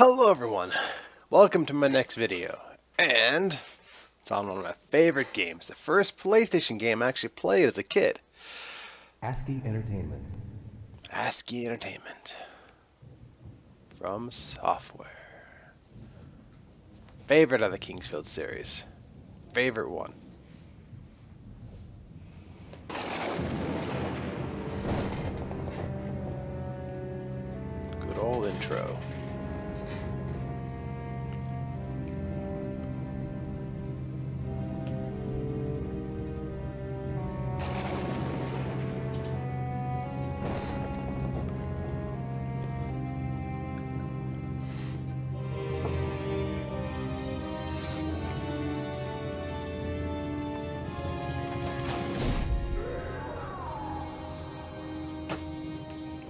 Hello everyone, welcome to my next video, and it's on one of my favorite games, the first PlayStation game I actually played as a kid. ASCII Entertainment. ASCII Entertainment. From Software. Favorite of the Kingsfield series. Favorite one. Good old intro.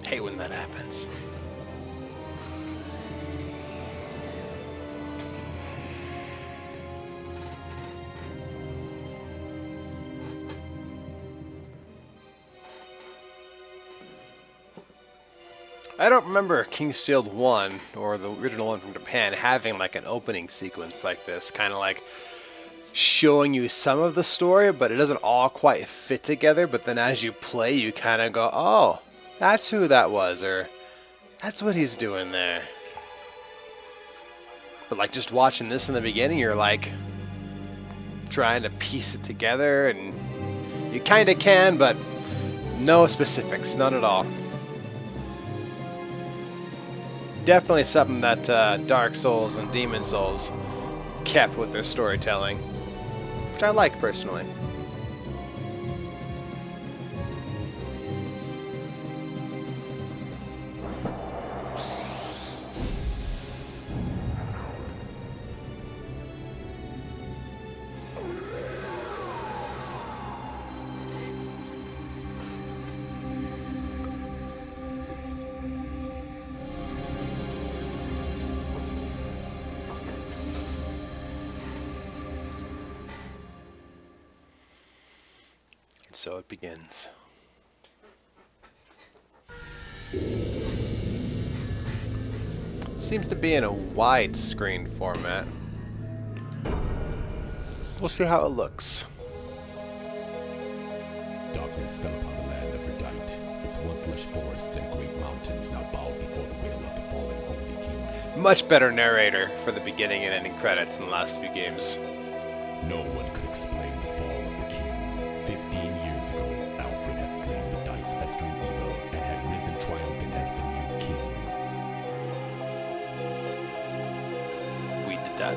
Hate when that happens. I don't remember Kingsfield 1, or the original one from Japan, having like an opening sequence like this, kind of like showing you some of the story, but it doesn't all quite fit together. But then as you play, you kind of go, oh, that's who that was, or that's what he's doing there. But like just watching this in the beginning, you're like trying to piece it together, and you kind of can, but no specifics, none at all. Definitely something that Dark Souls and Demon Souls kept with their storytelling, which I like personally. So it begins. Seems to be in a widescreen format. We'll see how it looks. Darkness fell upon the land of Verdite. Its once lush forests and great mountains now bowed before the will of the fallen Holy King. Much better narrator for the beginning and ending credits in the last few games. No one could explain the fall of the king. 15 years ago, Alfred had slain the Dike's festering evil and had risen triumphant as the new king. We did that.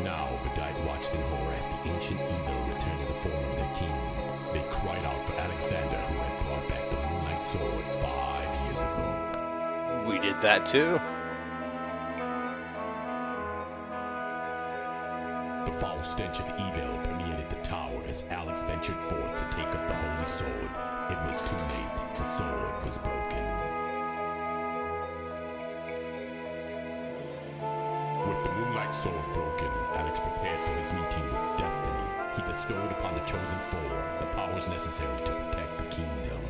Now the Dike watched in horror as the ancient evil returned to the form of their king. They cried out for Alexander, who had brought back the Moonlight Sword 5 years ago. We did that too. The foul stench of evil permeated the tower as Alex ventured forth to take up the holy sword. It was too late. The sword was broken. With the Moonlight Sword broken, Alex prepared for his meeting with destiny. He bestowed upon the chosen four the powers necessary to protect the kingdom.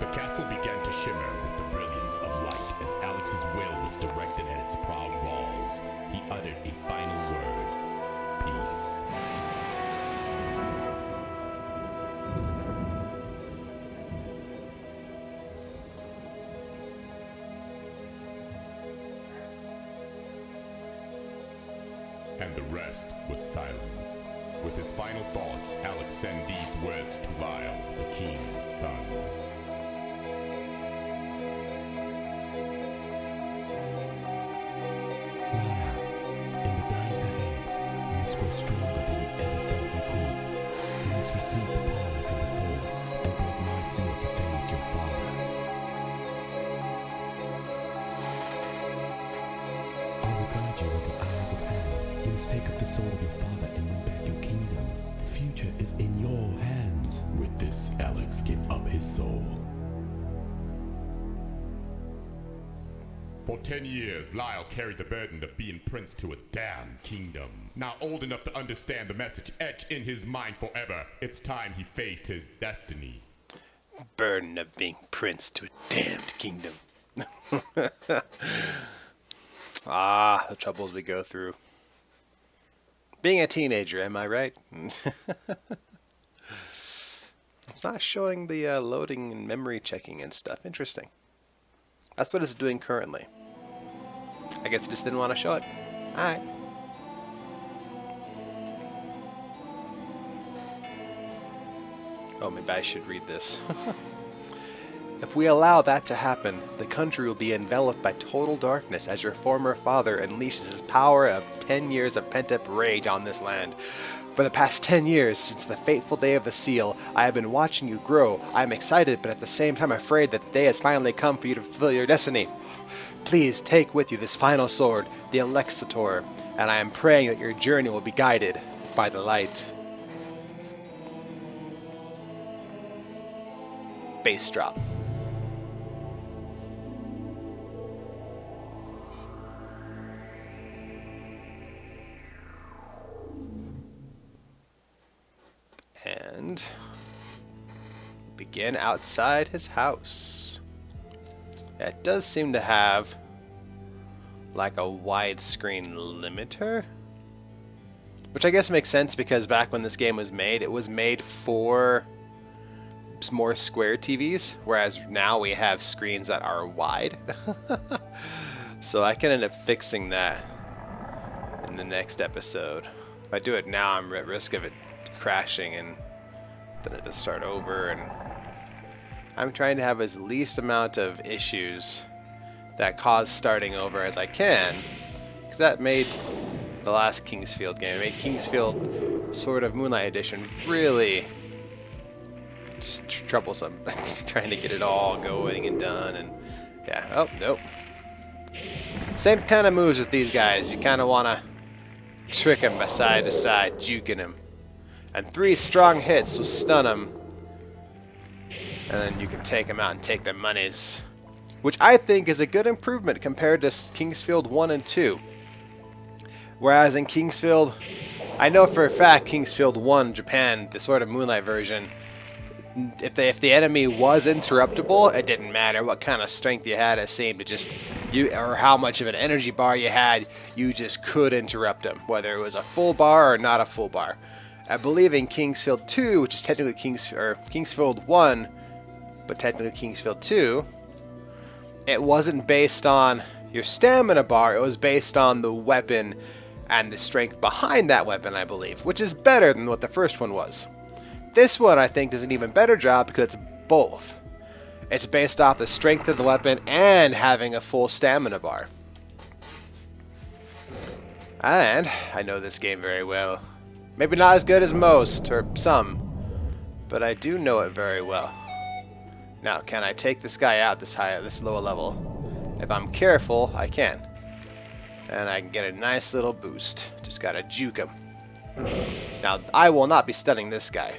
The castle began to shimmer with the brilliance of light as Alex's will was directed at its proud walls. He uttered a final word. Peace. And the rest was silence. With his final thoughts, Alex sent these words to Lyle, the king's son. In the days ahead, we must grow stronger than we ever thought we could. We must receive the power from the Four and break my seal to face your father. I will guide you with the eyes of hand. You must take up the sword of your father and win back your kingdom. The future is in your hands. With this, Alex gave up his soul. For 10 years, Lyle carried the burden of being prince to a damned kingdom. Now old enough to understand the message etched in his mind forever, it's time he faced his destiny. Burden of being prince to a damned kingdom. Ah, the troubles we go through. Being a teenager, am I right? It's not showing the loading and memory checking and stuff. Interesting. That's what it's doing currently. I guess it just didn't want to show it. Alright. Oh, maybe I should read this. If we allow that to happen, the country will be enveloped by total darkness as your former father unleashes his power of 10 years of pent-up rage on this land. For the past 10 years, since the fateful day of the seal, I have been watching you grow. I am excited, but at the same time afraid that the day has finally come for you to fulfill your destiny. Please take with you this final sword, the Alexitor, and I am praying that your journey will be guided by the light. Bass drop. And begin outside his house. It does seem to have like a widescreen limiter, which I guess makes sense because back when this game was made, it was made for more square TVs, whereas now we have screens that are wide. So I can end up fixing that in the next episode. If I do it now, I'm at risk of it crashing and then it just start over, and I'm trying to have as least amount of issues that cause starting over as I can, because that made the last Kingsfield game, it made Kingsfield sort of Moonlight Edition really just troublesome. Trying to get it all going and done, and yeah, oh nope. Same kind of moves with these guys. You kind of want to trick him by side to side, juking him. And 3 strong hits will stun him. And then you can take him out and take their monies. Which I think is a good improvement compared to Kingsfield 1 and 2. Whereas in Kingsfield, I know for a fact Kingsfield 1 Japan, the sort of Moonlight version, if the enemy was interruptible, it didn't matter what kind of strength you had. It seemed to just or how much of an energy bar you had, you just could interrupt them, whether it was a full bar or not a full bar. I believe in Kingsfield 2, which is technically Kingsfield 1, but technically Kingsfield 2, it wasn't based on your stamina bar. It was based on the weapon and the strength behind that weapon, I believe, which is better than what the first one was. This one, I think, does an even better job because it's both. It's based off the strength of the weapon and having a full stamina bar. And I know this game very well. Maybe not as good as most, or some, but I do know it very well. Now, can I take this guy out this lower level? If I'm careful, I can. And I can get a nice little boost. Just gotta juke him. Now, I will not be stunning this guy.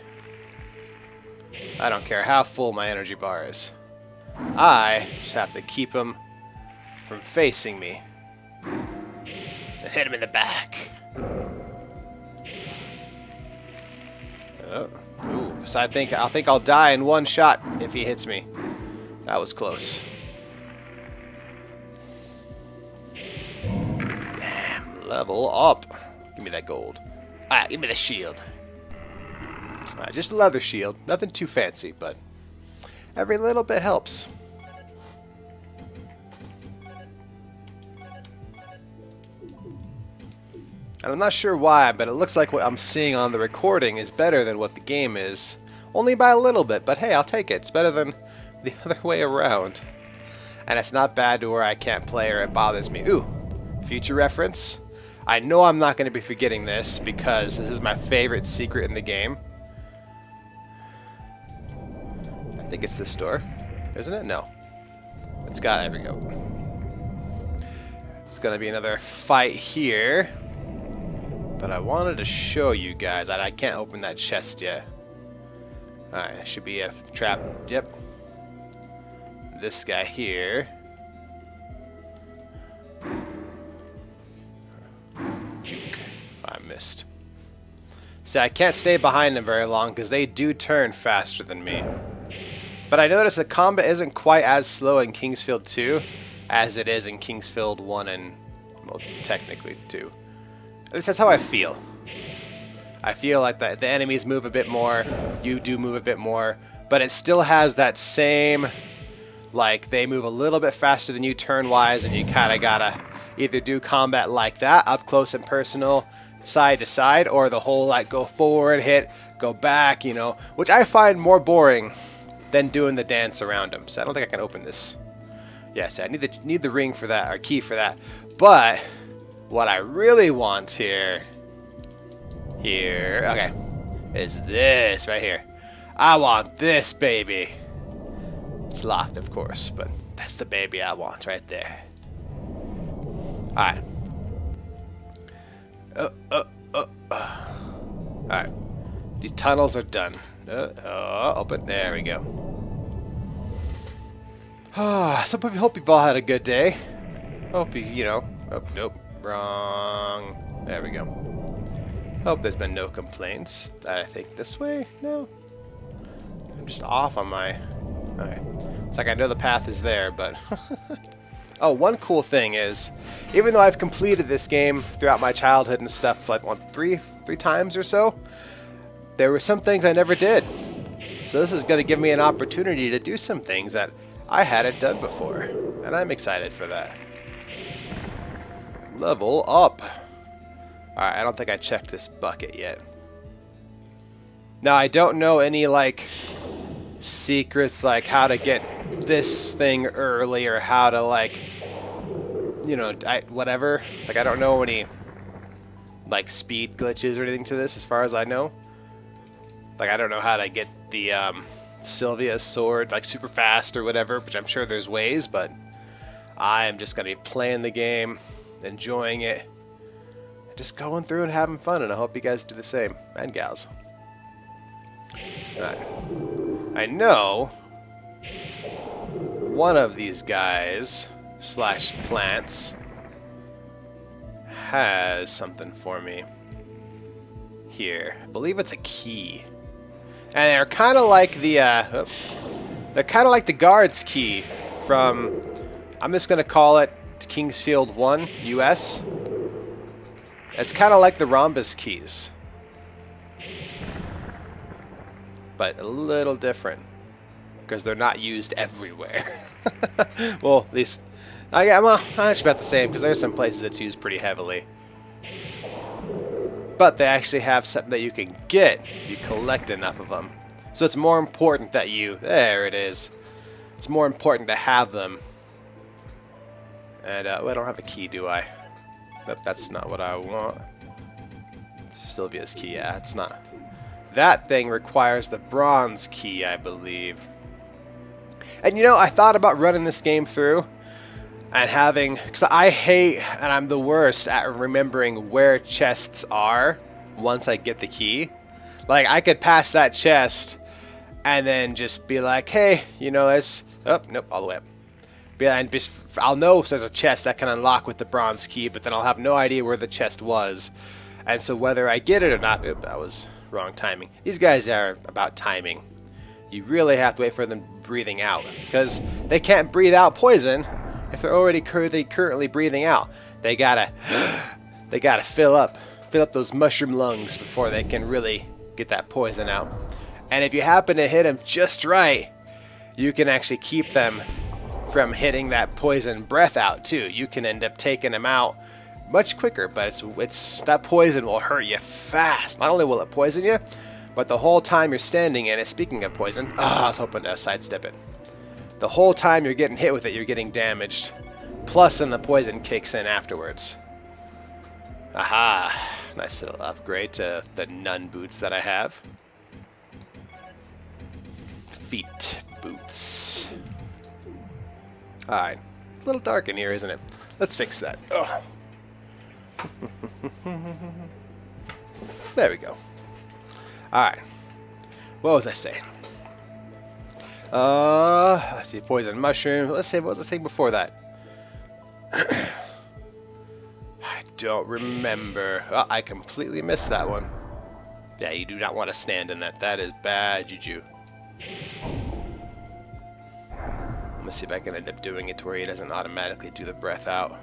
I don't care how full my energy bar is. I just have to keep him from facing me. And hit him in the back. Oh, ooh. So I think I'll die in one shot if he hits me. That was close. Damn, level up. Give me that gold. Give me the shield. Just a leather shield. Nothing too fancy, but every little bit helps. And I'm not sure why, but it looks like what I'm seeing on the recording is better than what the game is. Only by a little bit, but hey, I'll take it. It's better than the other way around. And it's not bad to where I can't play or it bothers me. Ooh, future reference. I know I'm not going to be forgetting this because this is my favorite secret in the game. I think it's this door, isn't it? No. There we go. It's going to be another fight here. But I wanted to show you guys that I can't open that chest yet. Alright, it should be a trap. Yep. This guy here. Juke. I missed. See, I can't stay behind them very long because they do turn faster than me. But I noticed the combat isn't quite as slow in Kingsfield 2 as it is in Kingsfield 1 and, well, technically 2. At least that's how I feel. I feel like the enemies move a bit more, you do move a bit more, but it still has that same, like, they move a little bit faster than you turn-wise, and you kind of gotta either do combat like that, up close and personal, side to side, or the whole, like, go forward, hit, go back, you know, which I find more boring than doing the dance around them. So I don't think I can open this. Yes, I need the ring for that, or key for that. But what I really want here, okay, is this right here. I want this baby. It's locked, of course, but that's the baby I want right there. Alright. Alright. These tunnels are done. Open. There we go. So I hope you've all had a good day. Hope you know. Oh, nope. Wrong. There we go. Hope there's been no complaints. I think this way? No. I'm just off on my... Alright. It's like I know the path is there, but... Oh, one cool thing is, even though I've completed this game throughout my childhood and stuff, like, what, three times or so, there were some things I never did. So this is going to give me an opportunity to do some things that I hadn't done before, and I'm excited for that. Level up. Alright, I don't think I checked this bucket yet. Now, I don't know any, like, secrets, like how to get this thing early, or how to, like, you know, whatever. Like, I don't know any, like, speed glitches or anything to this, as far as I know. Like, I don't know how to get the, Sylvia's sword, like, super fast or whatever, which I'm sure there's ways, but I'm just gonna be playing the game, enjoying it, just going through and having fun, and I hope you guys do the same, and gals. Alright. I know one of these guys slash plants has something for me here. I believe it's a key. And they're kind of like the they're kind of like the guard's key from, I'm just gonna call it Kingsfield 1 US. It's kind of like the rhombus keys, but a little different because they're not used everywhere. Well, at least well, not about the same, because there's some places it's used pretty heavily. But they actually have something that you can get if you collect enough of them. So it's more important that you... There it is. It's more important to have them. And, well, I don't have a key, do I? Nope, that's not what I want. It's Sylvia's key, yeah, it's not. That thing requires the bronze key, I believe. And, you know, I thought about running this game through and having... Because I hate, and I'm the worst at remembering where chests are once I get the key. Like, I could pass that chest and then just be like, hey, you know, there's... Oh, nope, all the way up. And just, I'll know if there's a chest that can unlock with the bronze key, but then I'll have no idea where the chest was. And so whether I get it or not... Oop, that was wrong timing. These guys are about timing. You really have to wait for them breathing out, because they can't breathe out poison if they're already currently breathing out. They gotta fill up those mushroom lungs before they can really get that poison out. And if you happen to hit them just right, you can actually keep them from hitting that poison breath out too. You can end up taking them out much quicker, but it's that poison will hurt you fast. Not only will it poison you, but the whole time you're standing in it, speaking of poison, I was hoping to sidestep it. The whole time you're getting hit with it, you're getting damaged. Plus, then the poison kicks in afterwards. Aha! Nice little upgrade to the nun boots that I have. Feet boots. Alright. A little dark in here, isn't it? Let's fix that. Oh. There we go. Alright. What was I saying? Let's see, poison mushroom. Let's see, what was I saying before that? I don't remember. Oh, I completely missed that one. Yeah, you do not want to stand in that. That is bad juju. Let's see if I can end up doing it to where he doesn't automatically do the breath out.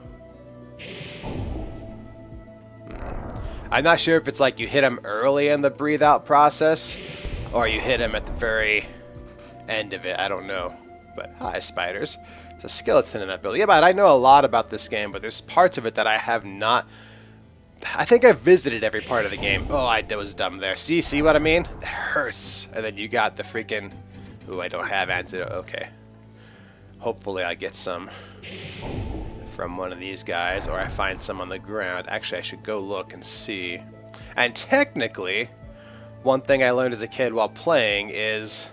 I'm not sure if it's like you hit him early in the breathe out process, or you hit him at the very end of it. I don't know. But hi, spiders. There's a skeleton in that building. Yeah, but I know a lot about this game, but there's parts of it that I have not. I think I've visited every part of the game. Oh, I was dumb there. See what I mean? It hurts. And then you got the freaking. Ooh, I don't have antidote. Okay. Hopefully I get some from one of these guys, or I find some on the ground. Actually, I should go look and see. And technically, one thing I learned as a kid while playing is,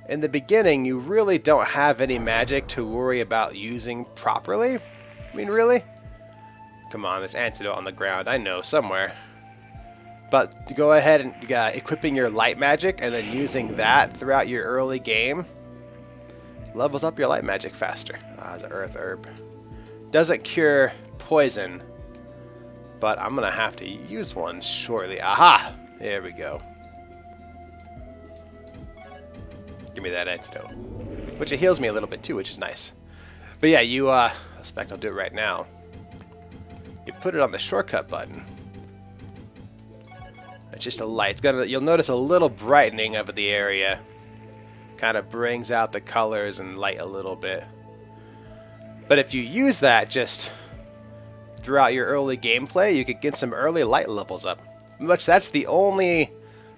in the beginning, you really don't have any magic to worry about using properly. I mean, really? Come on, there's antidote on the ground. I know, somewhere. But to go ahead and equipping your light magic and then using that throughout your early game levels up your light magic faster. Ah, it's an earth herb. Doesn't cure poison, but I'm gonna have to use one shortly. Aha! There we go. Give me that antidote. Which it heals me a little bit too, which is nice. But yeah, you, in fact, I'll do it right now. You put it on the shortcut button. It's just a light. You'll notice a little brightening of the area. Kind of brings out the colors and light a little bit. But if you use that just throughout your early gameplay, you could get some early light levels up. Much that's the only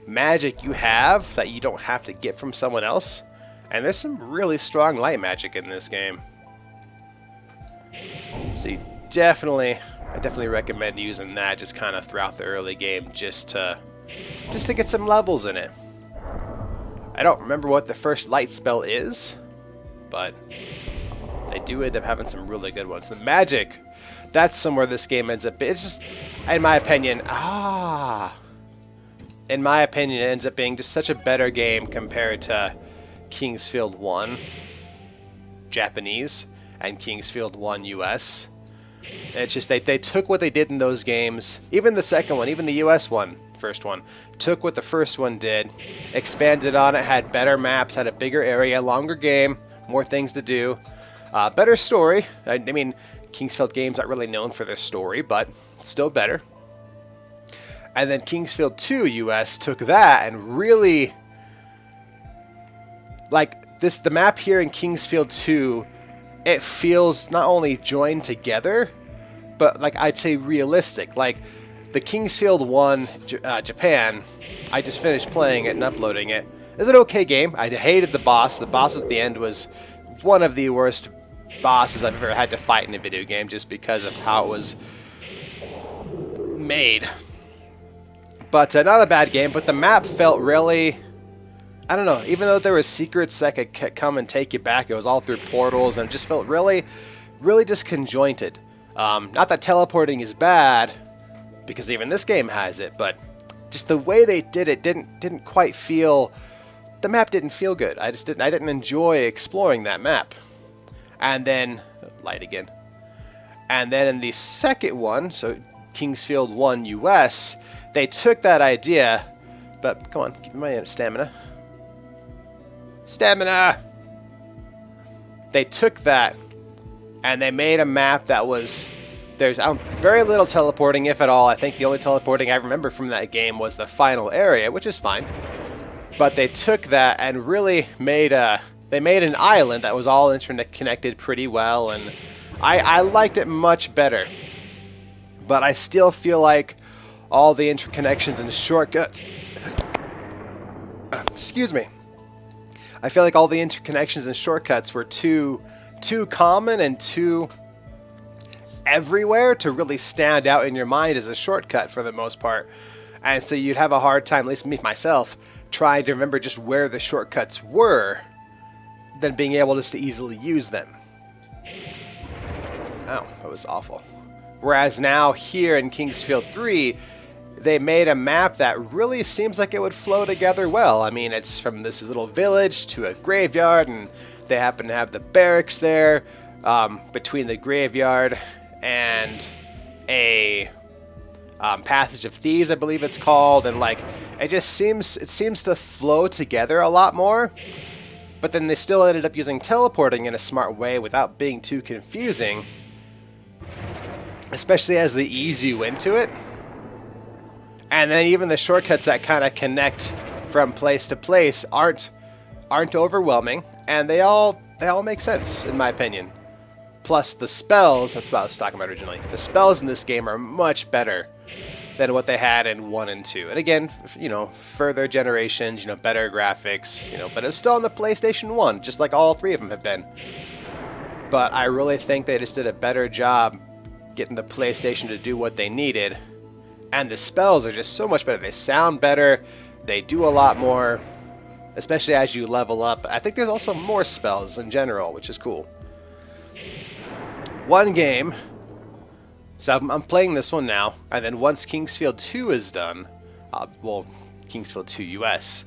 magic you have that you don't have to get from someone else. And there's some really strong light magic in this game. So I definitely recommend using that just kind of throughout the early game just to get some levels in it. I don't remember what the first light spell is, but they do end up having some really good ones. The magic, that's somewhere this game ends up. It's just, in my opinion, it ends up being just such a better game compared to Kingsfield 1 Japanese and Kingsfield 1 US. It's just they took what they did in those games, even the second one, even the US one, first one, took what the first one did, expanded on it, had better maps, had a bigger area, longer game, more things to do. Better story. I mean, Kingsfield games aren't really known for their story, but still better. And then Kingsfield 2 US took that and really, like this, the map here in Kingsfield 2, it feels not only joined together, but like I'd say realistic. Like the Kingsfield 1 Japan, I just finished playing it and uploading it. It's an okay game. I hated the boss. The boss at the end was one of the worst bosses I've ever had to fight in a video game just because of how it was made. But not a bad game, but the map felt really, I don't know, even though there were secrets that could come and take you back, it was all through portals and it just felt really, really disconjointed. Not that teleporting is bad, because even this game has it, but just the way they did it didn't quite feel, the map didn't feel good. I didn't enjoy exploring that map. And then, light again. And then in the second one, so Kingsfield 1 US, they took that idea, but come on, give me my stamina. Stamina! They took that and they made a map that was, there's very little teleporting, if at all. I think the only teleporting I remember from that game was the final area, which is fine. But they took that and really made they made an island that was all interconnected pretty well, and I liked it much better. But I still feel like all the interconnections and shortcuts, excuse me, I feel like all the interconnections and shortcuts were too common and too everywhere to really stand out in your mind as a shortcut for the most part. And so you'd have a hard time, at least me myself, trying to remember just where the shortcuts were than being able just to easily use them. Oh, that was awful. Whereas now here in Kingsfield 3, they made a map that really seems like it would flow together well. I mean, it's from this little village to a graveyard, and they happen to have the barracks there between the graveyard and a Passage of Thieves, I believe it's called, and like it seems to flow together a lot more. but then they still ended up using teleporting in a smart way without being too confusing, especially as they ease you into it. And then even the shortcuts that kind of connect from place to place aren't overwhelming, and they all make sense in my opinion. Plus the spells, that's what I was talking about originally. The spells in this game are much better than what they had in 1 and 2. And again, you know, further generations, you know, better graphics, you know, but it's still on the PlayStation 1, just like all 3 of them have been. But I really think they just did a better job getting the PlayStation to do what they needed. And the spells are just so much better. They sound better. They do a lot more, especially as you level up. I think there's also more spells in general, which is cool. One game. So I'm playing this one now, and then once Kingsfield 2 is done, well, Kingsfield 2 US,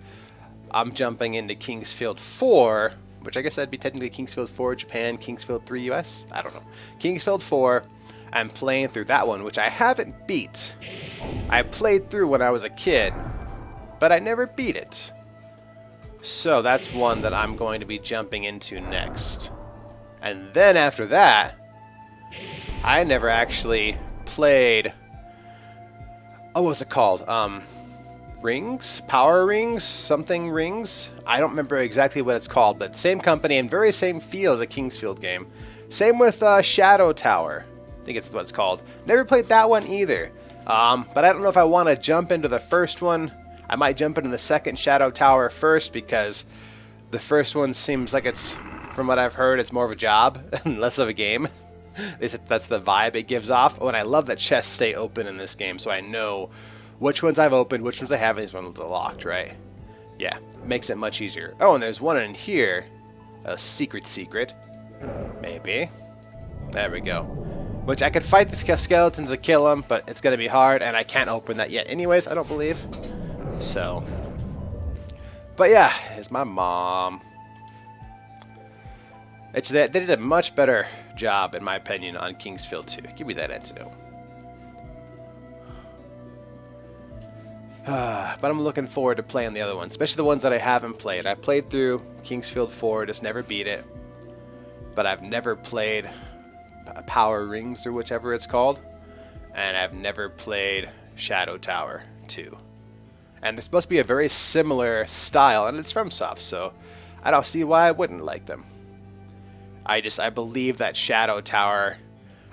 I'm jumping into Kingsfield 4, which I guess that'd be technically Kingsfield 4 Japan, Kingsfield 3 US? I don't know. Kingsfield 4, I'm playing through that one, which I haven't beat. I played through when I was a kid, but I never beat it. So that's one that I'm going to be jumping into next. And then after that, I never actually played, oh, what was it called? Rings? Power Rings? Something Rings? I don't remember exactly what it's called, but same company and very same feel as a Kingsfield game. Same with Shadow Tower. I think it's what it's called. Never played that one either. But I don't know if I want to jump into the first one. I might jump into the second Shadow Tower first because the first one seems like it's, from what I've heard, it's more of a job and less of a game. That's the vibe it gives off. Oh, and I love that chests stay open in this game, so I know which ones I've opened, which ones I haven't, these ones are locked, right? Yeah, makes it much easier. Oh, and there's one in here. A secret. Maybe. There we go. Which I could fight the skeletons and kill them, but it's going to be hard, and I can't open that yet anyways, I don't believe. So. But yeah, here's my mom. They did a much better job, in my opinion, on Kingsfield 2. Give me that antidote. But I'm looking forward to playing the other ones, especially the ones that I haven't played. I played through Kingsfield 4, just never beat it. But I've never played Power Rings, or whichever it's called. And I've never played Shadow Tower 2. And they're supposed to be a very similar style, and it's from Soft, so I don't see why I wouldn't like them. I believe that Shadow Tower,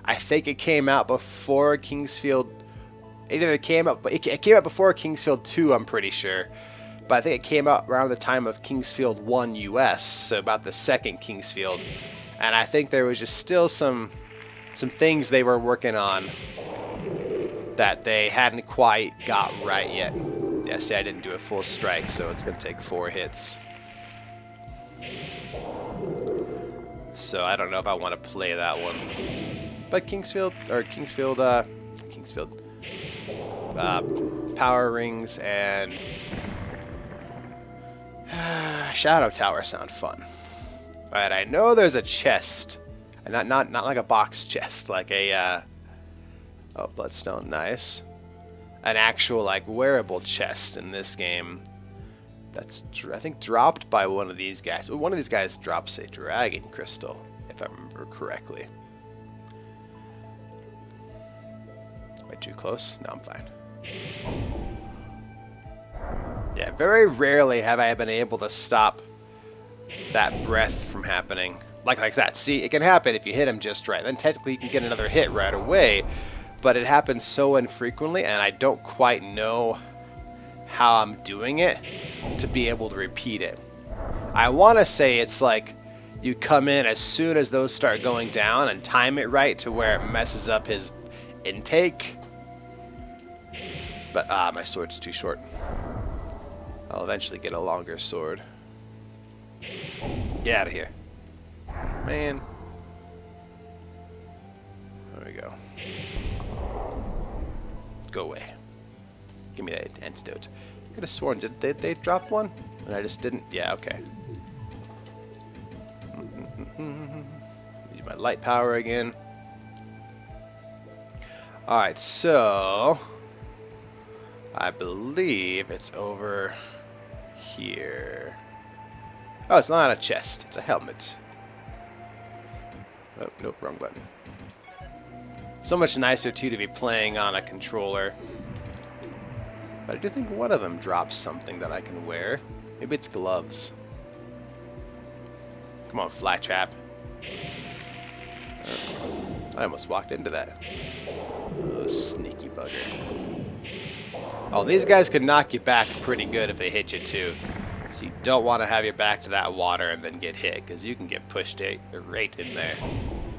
I think it came out before Kingsfield. It came out before Kingsfield 2, I'm pretty sure. But I think it came out around the time of Kingsfield 1 US, so about the second Kingsfield. And I think there was just still some things they were working on that they hadn't quite got right yet. Yeah, see, I didn't do a full strike, so it's going to take 4 hits. So I don't know if I want to play that one. But Power Rings and Shadow Tower sound fun. Alright, I know there's a chest. And not like a box chest, like a oh, Bloodstone, nice. An actual like wearable chest in this game. That's, I think, dropped by one of these guys. Well, one of these guys drops a dragon crystal, if I remember correctly. Am I too close? No, I'm fine. Yeah, very rarely have I been able to stop that breath from happening. Like that. See, it can happen if you hit him just right. Then technically you can get another hit right away. But it happens so infrequently, and I don't quite know how I'm doing it to be able to repeat it. I want to say it's like you come in as soon as those start going down and time it right to where it messes up his intake. But my sword's too short. I'll eventually get a longer sword. Get out of here. Man. There we go. Go away. Give me that antidote. I could have sworn, did they drop one? And I just didn't? Yeah, okay. Need my light power again. Alright, so I believe it's over here. Oh, it's not a chest. It's a helmet. Oh, nope, wrong button. So much nicer, too, to be playing on a controller. But I do think one of them drops something that I can wear. Maybe it's gloves. Come on, Flytrap. I almost walked into that. Oh, sneaky bugger. Oh, these guys could knock you back pretty good if they hit you, too. So you don't want to have your back to that water and then get hit, because you can get pushed right in there.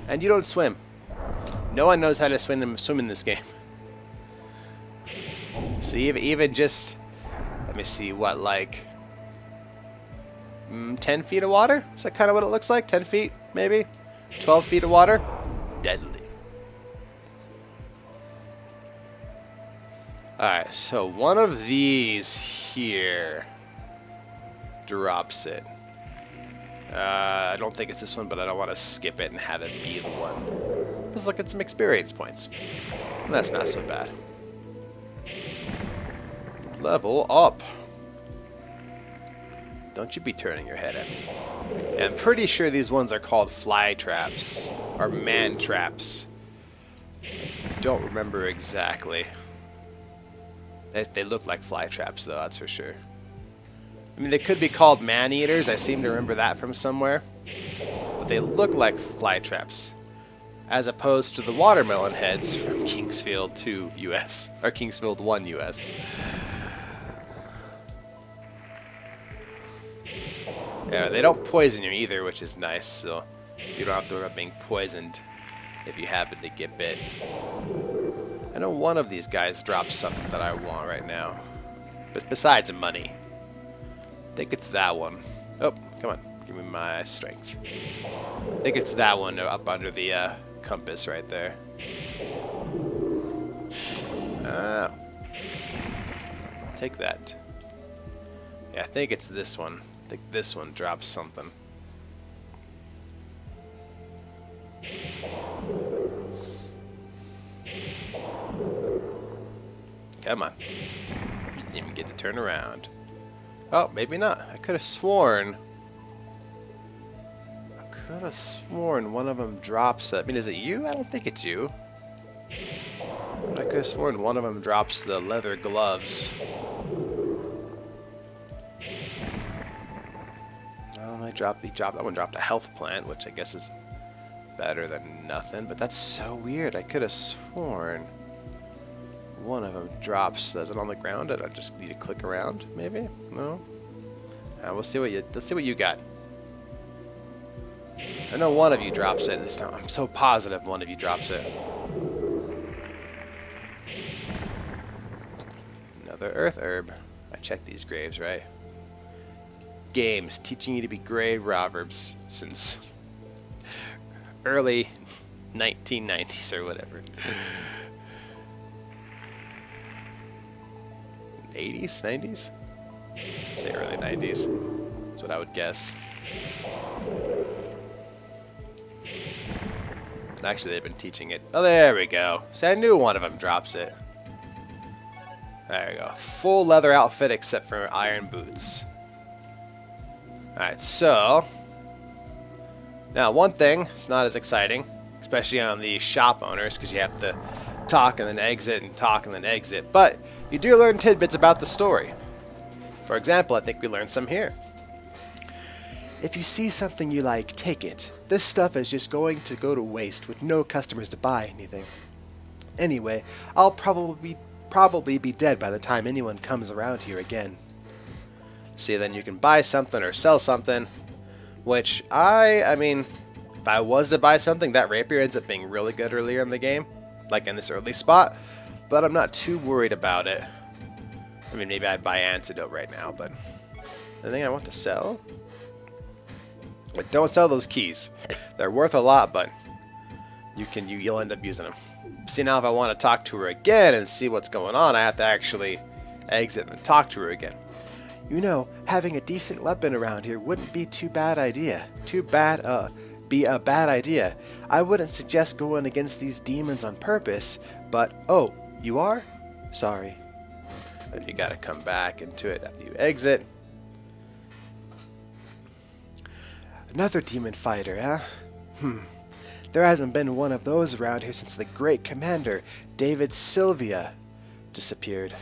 And you don't swim. No one knows how to swim in this game. So even just, let me see, what, like 10 feet of water? Is that kind of what it looks like? 10 feet, maybe? 12 feet of water? Deadly. Alright, so one of these here drops it. I don't think it's this one, but I don't want to skip it and have it be the one. Let's look at some experience points. That's not so bad. Level up. Don't you be turning your head at me. Yeah, I'm pretty sure these ones are called fly traps or man traps. Don't remember exactly. They look like fly traps, though, that's for sure. I mean, they could be called man-eaters. I seem to remember that from somewhere. But they look like fly traps, as opposed to the watermelon heads from Kingsfield 2 US, or Kingsfield 1 US. Yeah, they don't poison you either, which is nice, so you don't have to worry about being poisoned if you happen to get bit. I know one of these guys drops something that I want right now. But besides money. I think it's that one. Oh, come on. Give me my strength. I think it's that one up under the compass right there. Ah. Take that. Yeah, I think it's this one. I think this one drops something. Come on. You didn't even get to turn around. Oh, maybe not. I could have sworn one of them drops it. I mean, is it you? I don't think it's you. But I could have sworn one of them drops the leather gloves. Oh, that one dropped a health plant, which I guess is better than nothing. But that's so weird. I could have sworn one of them drops. Is it on the ground? I just need to click around, maybe? No. We'll see what let's see what you got. I know one of you drops it. I'm so positive one of you drops it. Another earth herb. I checked these graves, right? Games teaching you to be grave robbers since early 1990s or whatever. 80s? 90s? I'd say early 90s. That's what I would guess. Actually, they've been teaching it. Oh, there we go. See, I knew one of them drops it. There we go. Full leather outfit except for iron boots. Alright, so now one thing, it's not as exciting, especially on the shop owners, because you have to talk and then exit and talk and then exit, but you do learn tidbits about the story. For example, I think we learned some here. If you see something you like, take it. This stuff is just going to go to waste with no customers to buy anything. Anyway, I'll probably be dead by the time anyone comes around here again. See, then you can buy something or sell something, which I mean, if I was to buy something, that rapier ends up being really good earlier in the game, like in this early spot, but I'm not too worried about it. I mean, maybe I'd buy antidote right now, but the thing I want to sell? But don't sell those keys. They're worth a lot, but you'll end up using them. See, now if I want to talk to her again and see what's going on, I have to actually exit and talk to her again. You know, having a decent weapon around here wouldn't be be a bad idea. I wouldn't suggest going against these demons on purpose, but oh, you are? Sorry. Then you gotta come back into it after you exit. Another demon fighter, huh? There hasn't been one of those around here since the great commander, David Sylvia, disappeared.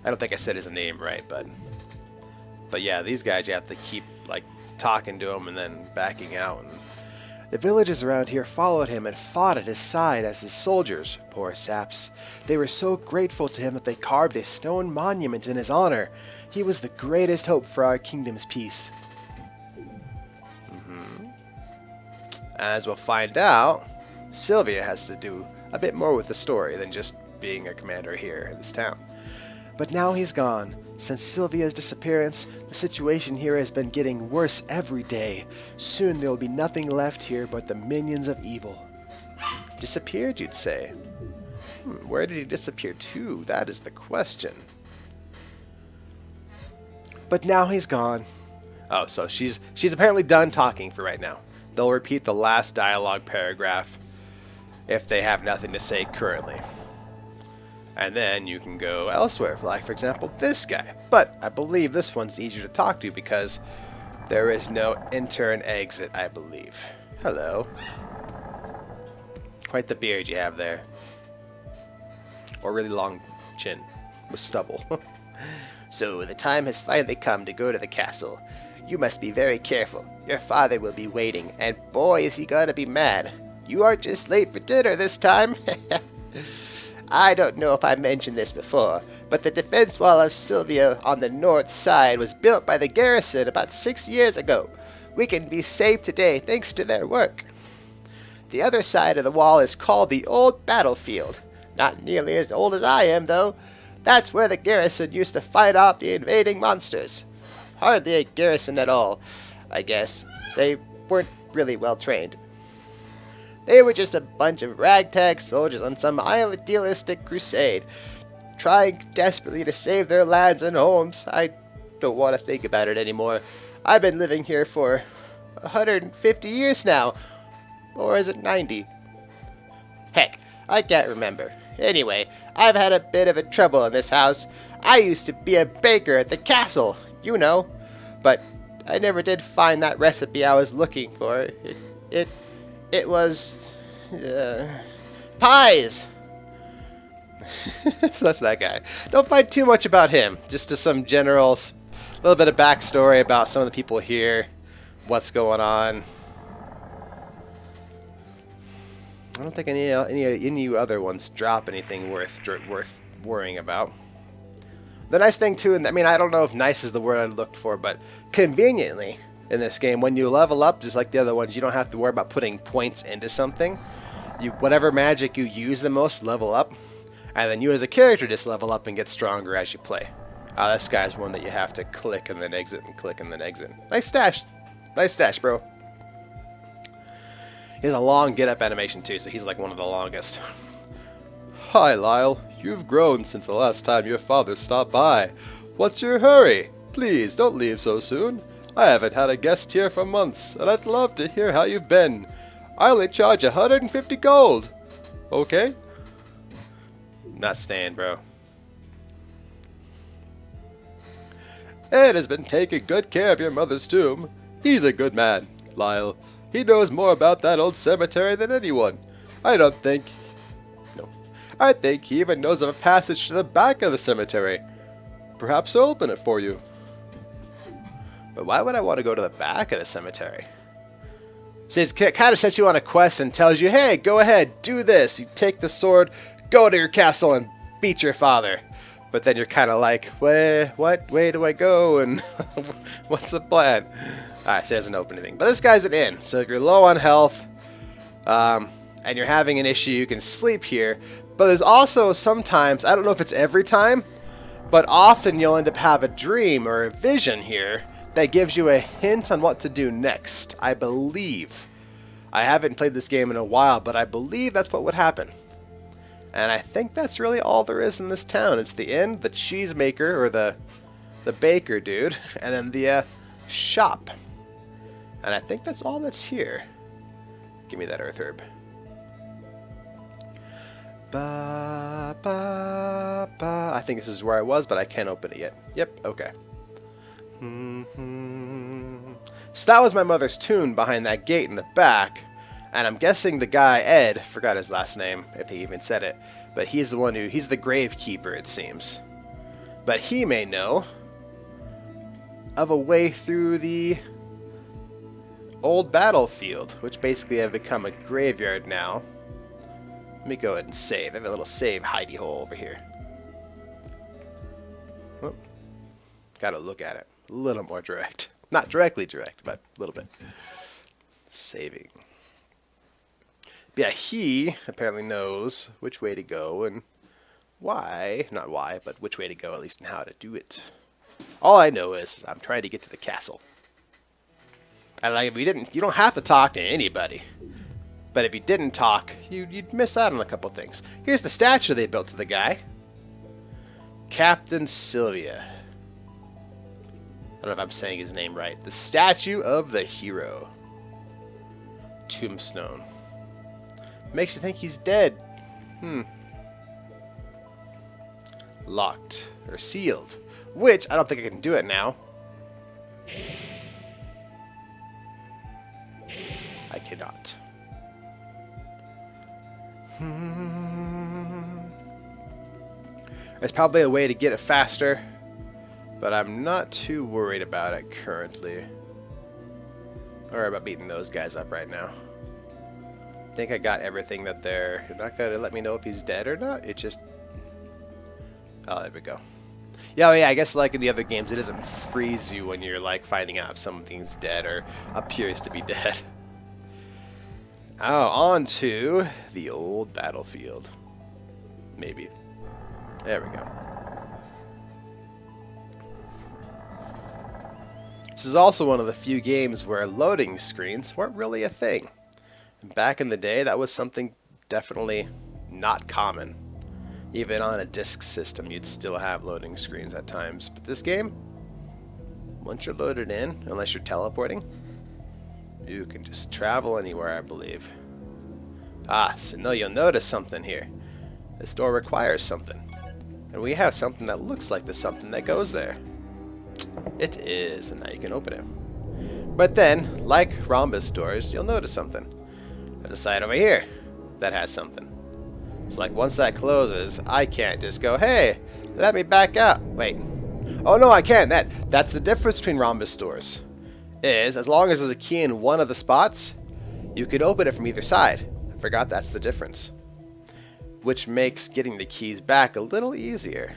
I don't think I said his name right, but yeah, these guys, you have to keep, like, talking to him and then backing out. And the villagers around here followed him and fought at his side as his soldiers, poor saps. They were so grateful to him that they carved a stone monument in his honor. He was the greatest hope for our kingdom's peace. As we'll find out, Sylvia has to do a bit more with the story than just being a commander here in this town. But now he's gone. Since Sylvia's disappearance, the situation here has been getting worse every day. Soon there will be nothing left here but the minions of evil. Disappeared, you'd say? Where did he disappear to? That is the question. But now he's gone. Oh, so she's apparently done talking for right now. They'll repeat the last dialogue paragraph if they have nothing to say currently. And then you can go elsewhere, like, for example, this guy. But I believe this one's easier to talk to because there is no enter and exit, I believe. Hello. Quite the beard you have there. Or really long chin with stubble. So the time has finally come to go to the castle. You must be very careful. Your father will be waiting, and boy is he gonna be mad. You are just late for dinner this time. I don't know if I mentioned this before, but the defense wall of Sylvia on the north side was built by the garrison about 6 years ago. We can be safe today thanks to their work. The other side of the wall is called the Old Battlefield. Not nearly as old as I am, though. That's where the garrison used to fight off the invading monsters. Hardly a garrison at all, I guess. They weren't really well trained. They were just a bunch of ragtag soldiers on some idealistic crusade, trying desperately to save their lands and homes. I don't want to think about it anymore. I've been living here for 150 years now. Or is it 90? Heck, I can't remember. Anyway, I've had a bit of a trouble in this house. I used to be a baker at the castle, you know, but I never did find that recipe I was looking for. It was pies. So that's that guy. Don't find too much about him. Just to some general, little bit of backstory about some of the people here, what's going on. I don't think any other ones drop anything worth worrying about. The nice thing too, and I mean, I don't know if nice is the word I looked for, but conveniently in this game, when you level up, just like the other ones, you don't have to worry about putting points into something. Whatever magic you use the most, level up, and then you as a character just level up and get stronger as you play. This guy's one that you have to click and then exit and click and then exit. Nice stash, bro. He has a long get-up animation too, so he's like one of the longest. Hi, Lyle. You've grown since the last time your father stopped by. What's your hurry? Please, don't leave so soon. I haven't had a guest here for months, and I'd love to hear how you've been. I only charge 150 gold. Okay? Not staying, bro. Ed has been taking good care of your mother's tomb. He's a good man, Lyle. He knows more about that old cemetery than anyone. I think he even knows of a passage to the back of the cemetery. Perhaps I'll open it for you. But why would I want to go to the back of the cemetery? See, it kind of sets you on a quest and tells you, hey, go ahead, do this. You take the sword, go to your castle and beat your father. But then you're kind of like, what way do I go? And what's the plan? Alright, so it doesn't open anything. But this guy's an inn. So if you're low on health and you're having an issue, you can sleep here. But there's also sometimes, I don't know if it's every time, but often you'll end up having a dream or a vision here that gives you a hint on what to do next, I believe. I haven't played this game in a while, but I believe that's what would happen. And I think that's really all there is in this town. It's the inn, the cheesemaker, or the baker dude, and then the shop. And I think that's all that's here. Give me that earth herb. Ba, ba, ba. I think this is where I was, but I can't open it yet. Yep, okay. So that was my mother's tune behind that gate in the back. And I'm guessing the guy, Ed, forgot his last name, if he even said it, but he's the one he's the gravekeeper, it seems. But he may know of a way through the old battlefield, which basically have become a graveyard now. Let me go ahead and save. I have a little save hidey hole over here. Oh, gotta look at it. A little more direct. Not directly direct, but a little bit. Saving. Yeah, he apparently knows which way to go and why, not why, but which way to go, at least, and how to do it. All I know is I'm trying to get to the castle. And like, if you don't have to talk to anybody. But if you didn't talk, you'd miss out on a couple things. Here's the statue they built to the guy. Captain Sylvia. I don't know if I'm saying his name right. The statue of the hero. Tombstone. Makes you think he's dead. Locked. Or sealed. Which, I don't think I can do it now. I cannot. There's probably a way to get it faster, but I'm not too worried about it currently. Or about beating those guys up right now. I think I got everything that they're not going to let me know if he's dead or not. It just... Oh, there we go. Yeah, well, yeah, I guess like in the other games, it doesn't freeze you when you're like finding out if something's dead or appears to be dead. Oh, on to the old battlefield. Maybe. There we go. This is also one of the few games where loading screens weren't really a thing. Back in the day, that was something definitely not common. Even on a disk system, you'd still have loading screens at times. But this game, once you're loaded in, unless you're teleporting, you can just travel anywhere, I believe. Ah, so no, you'll notice something here. This door requires something. And we have something that looks like the something that goes there. It is, and now you can open it. But then, like rhombus doors, you'll notice something. There's a side over here that has something. It's like once that closes, I can't just go, hey, let me back up. Wait. Oh no, I can. That's the difference between rhombus doors. Is as long as there's a key in one of the spots, you can open it from either side. I forgot that's the difference. Which makes getting the keys back a little easier.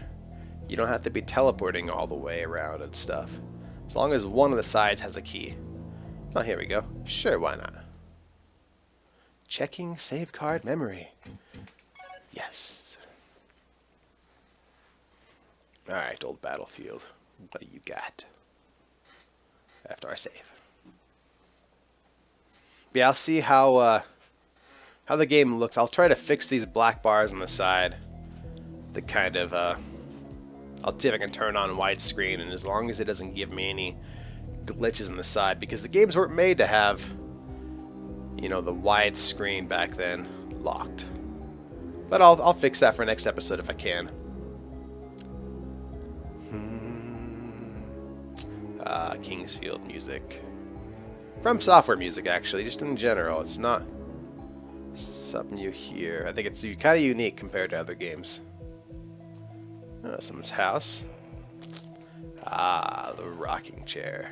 You don't have to be teleporting all the way around and stuff. As long as one of the sides has a key. Oh, here we go. Sure, why not? Checking save card memory. Yes. Alright, old battlefield. What do you got? After our save. Yeah, I'll see how the game looks. I'll try to fix these black bars on the side. The kind of, I'll see if I can turn on widescreen, and as long as it doesn't give me any glitches on the side, because the games weren't made to have, you know, the widescreen back then locked. But I'll fix that for next episode if I can. Kingsfield music. From Software music, actually, just in general. It's not something you hear. I think it's kind of unique compared to other games. Someone's house. Ah, the rocking chair.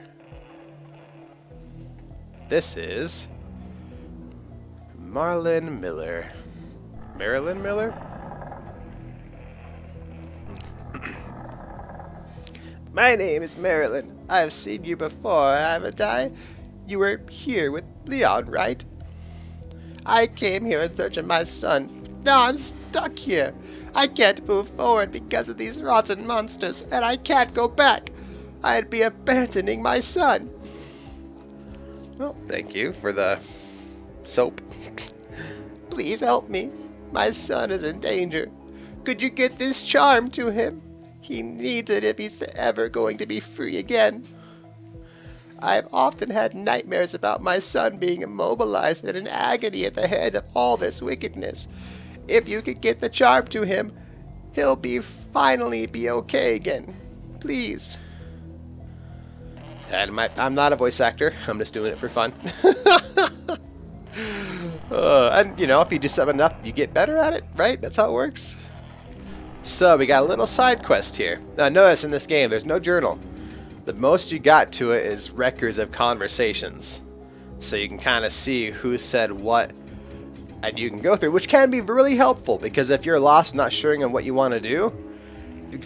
This is Marlin Miller. Marilyn Miller? My name is Marilyn. I've seen you before, haven't I? You were here with Leon, right? I came here in search of my son. Now I'm stuck here. I can't move forward because of these rotten monsters, and I can't go back. I'd be abandoning my son. Well, thank you for the soap. Please help me. My son is in danger. Could you get this charm to him? He needs it if he's ever going to be free again. I've often had nightmares about my son being immobilized and in agony at the head of all this wickedness. If you could get the charm to him, he'll finally be okay again. Please. And I'm not a voice actor. I'm just doing it for fun. And, you know, if you do something enough, you get better at it, right? That's how it works. So, we got a little side quest here. Now, notice in this game, there's no journal. The most you got to it is records of conversations. So you can kind of see who said what, and you can go through, which can be really helpful, because if you're lost, not sure on what you want to do,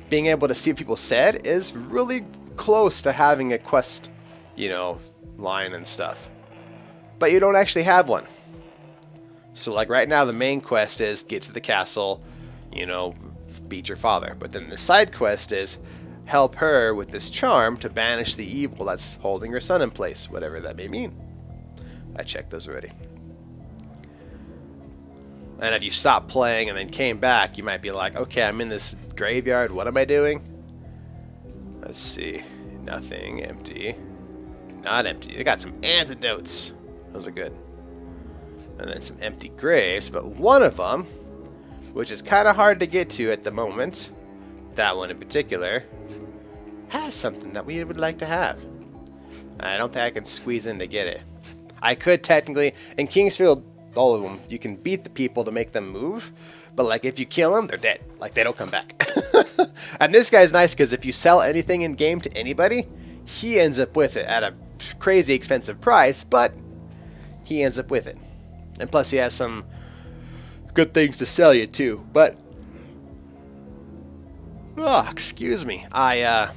being able to see what people said is really close to having a quest, you know, line and stuff. But you don't actually have one. So like right now the main quest is get to the castle, you know, beat your father. But then the side quest is help her with this charm to banish the evil that's holding her son in place, whatever that may mean. I checked those already. And if you stopped playing and then came back, you might be like, okay, I'm in this graveyard, what am I doing? Let's see. Nothing. Empty. Not empty. They got some antidotes. Those are good. And then some empty graves, but one of them, which is kind of hard to get to at the moment, that one in particular, has something that we would like to have. I don't think I can squeeze in to get it. I could technically, in Kingsfield, all of them, you can beat the people to make them move, but like if you kill them, they're dead. Like they don't come back. And this guy's nice because if you sell anything in game to anybody, he ends up with it at a crazy expensive price, but he ends up with it. And plus he has some good things to sell you too. But oh, excuse me. Yeah,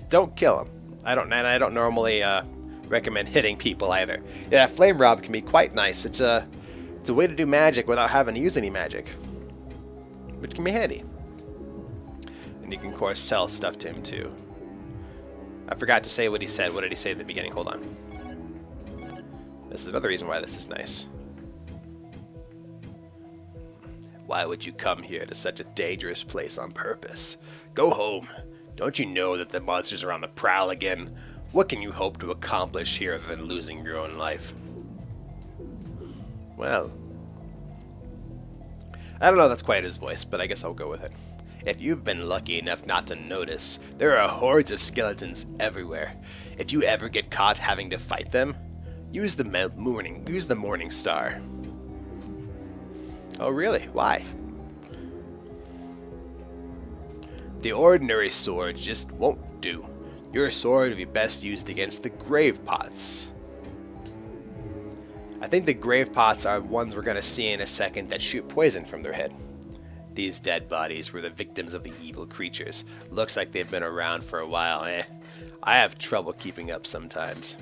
don't kill him. I don't normally recommend hitting people either. Yeah, flame rob can be quite nice. It's a way to do magic without having to use any magic, which can be handy. And you can of course sell stuff to him too. I forgot to say what he said. What did he say at the beginning? Hold on. This is another reason why this is nice. Why would you come here to such a dangerous place on purpose? Go home. Don't you know that the monsters are on the prowl again? What can you hope to accomplish here other than losing your own life? Well, I don't know if that's quite his voice, but I guess I'll go with it. If you've been lucky enough not to notice, there are hordes of skeletons everywhere. If you ever get caught having to fight them, use the morning star. Oh really? Why? The ordinary sword just won't do. Your sword would be best used against the grave pots. I think the grave pots are ones we're going to see in a second that shoot poison from their head. These dead bodies were the victims of the evil creatures. Looks like they've been around for a while, eh? I have trouble keeping up sometimes.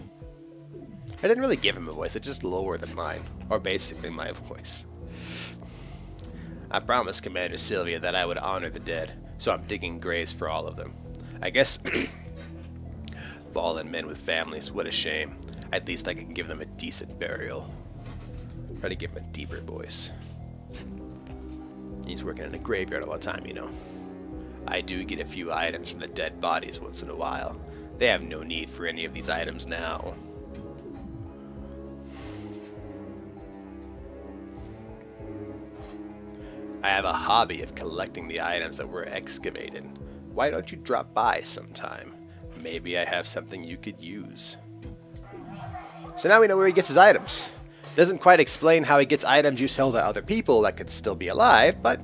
I didn't really give him a voice, it's just lower than mine, or basically my voice. I promised Commander Sylvia that I would honor the dead, so I'm digging graves for all of them. I guess fallen men with families, what a shame. At least I can give them a decent burial. Try to give him a deeper voice. He's working in a graveyard all the time, you know. I do get a few items from the dead bodies once in a while. They have no need for any of these items now. I have a hobby of collecting the items that were excavated. Why don't you drop by sometime? Maybe I have something you could use. So now we know where he gets his items. Doesn't quite explain how he gets items you sell to other people that could still be alive, but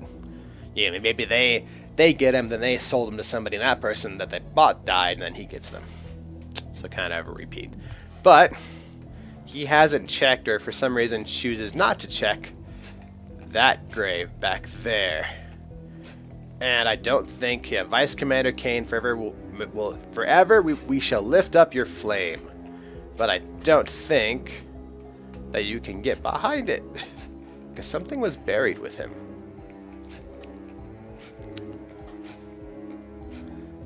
yeah, maybe they get them, then they sold them to somebody, and that person that they bought died, and then he gets them. So kind of a repeat. But he hasn't checked, or for some reason chooses not to check, that grave back there. And I don't think, yeah, Vice Commander Kane forever we shall lift up your flame. But I don't think that you can get behind it, because something was buried with him.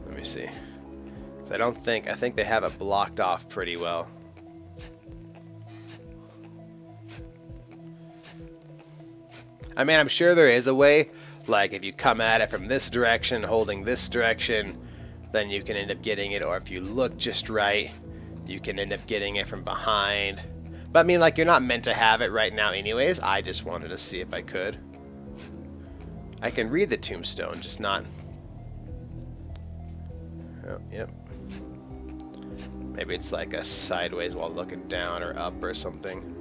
Let me see. So I think they have it blocked off pretty well. I mean, I'm sure there is a way, like if you come at it from this direction, holding this direction, then you can end up getting it, or if you look just right, you can end up getting it from behind. But I mean, like, you're not meant to have it right now anyways. I just wanted to see if I could. I can read the tombstone, just not... Oh, yep. Maybe it's like a sideways while looking down or up or something.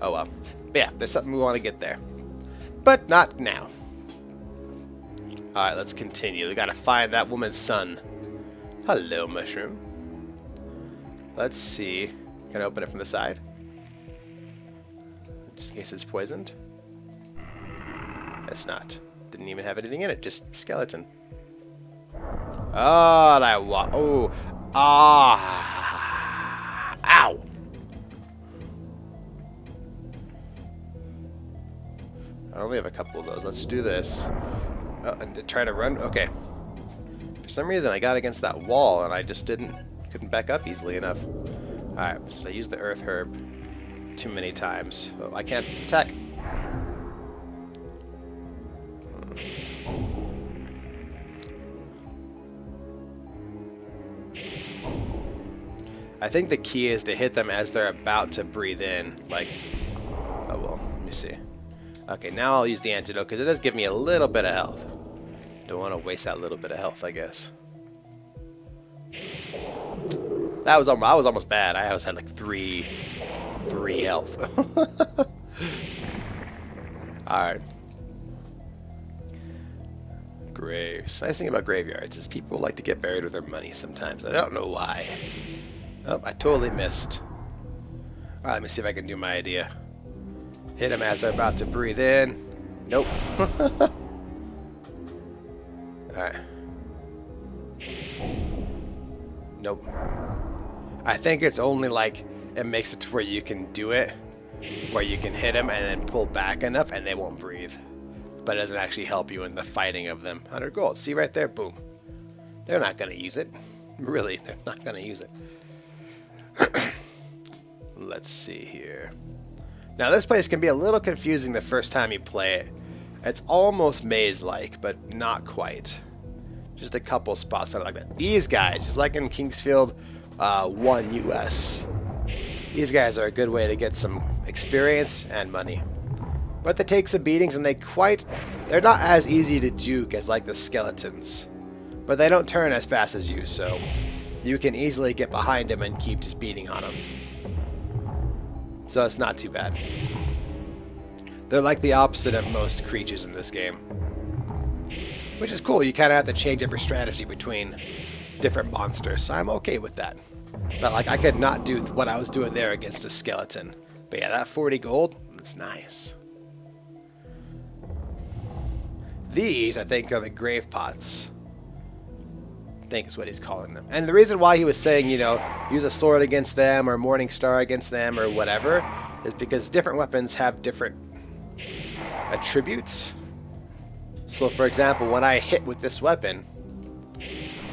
Oh well. But yeah, there's something we want to get there. But not now. Alright, let's continue. We gotta find that woman's son. Hello, mushroom. Let's see. Can I open it from the side? Just in case it's poisoned. It's not. Didn't even have anything in it, just skeleton. Oh, oh. Ah. Ow. I only have a couple of those. Let's do this. Oh, and try to run. Okay. For some reason, I got against that wall, and I just couldn't back up easily enough. All right, so I used the earth herb too many times. Oh, I can't attack. I think the key is to hit them as they're about to breathe in. Like, oh well, let me see. Okay, now I'll use the antidote because it does give me a little bit of health. Don't want to waste that little bit of health, I guess. I was almost bad. I always had like three health. Alright. Graves. Nice thing about graveyards is people like to get buried with their money sometimes. I don't know why. Oh, I totally missed. Alright, let me see if I can do my idea. Hit him as they're about to breathe in. Nope. Alright. Nope. I think it's only like it makes it to where you can do it, where you can hit them and then pull back enough and they won't breathe. But it doesn't actually help you in the fighting of them. 100 gold. See right there? Boom. They're not going to use it. Really, they're not going to use it. Let's see here. Now this place can be a little confusing the first time you play it. It's almost maze-like, but not quite. Just a couple spots that are like that. These guys, just like in Kingsfield 1 US, these guys are a good way to get some experience and money. But they take some beatings and they're not as easy to juke as like the skeletons. But they don't turn as fast as you, so you can easily get behind them and keep just beating on them. So it's not too bad. They're like the opposite of most creatures in this game. Which is cool, you kind of have to change up your strategy between different monsters, so I'm okay with that. But like, I could not do what I was doing there against a skeleton. But yeah, that 40 gold, that's nice. These, I think, are the grave pots. I think is what he's calling them. And the reason why he was saying, you know, use a sword against them or Morning Star against them or whatever is because different weapons have different attributes. So for example, when I hit with this weapon,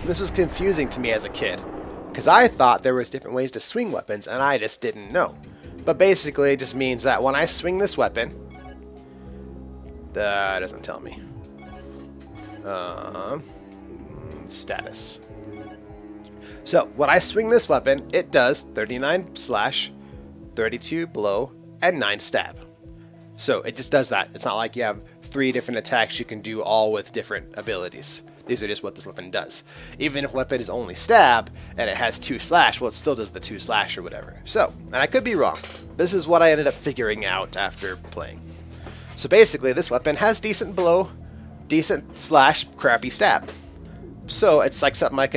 this was confusing to me as a kid because I thought there was different ways to swing weapons and I just didn't know. But basically it just means that when I swing this weapon, that doesn't tell me. Status. So when I swing this weapon, it does 39 slash, 32 blow, and 9 stab. So it just does that. It's not like you have 3 different attacks you can do all with different abilities. These are just what this weapon does. Even if weapon is only stab and it has 2 slash, well, it still does the 2 slash or whatever. So, and I could be wrong. This is what I ended up figuring out after playing. So basically, this weapon has decent blow, decent slash, crappy stab. So it's like something I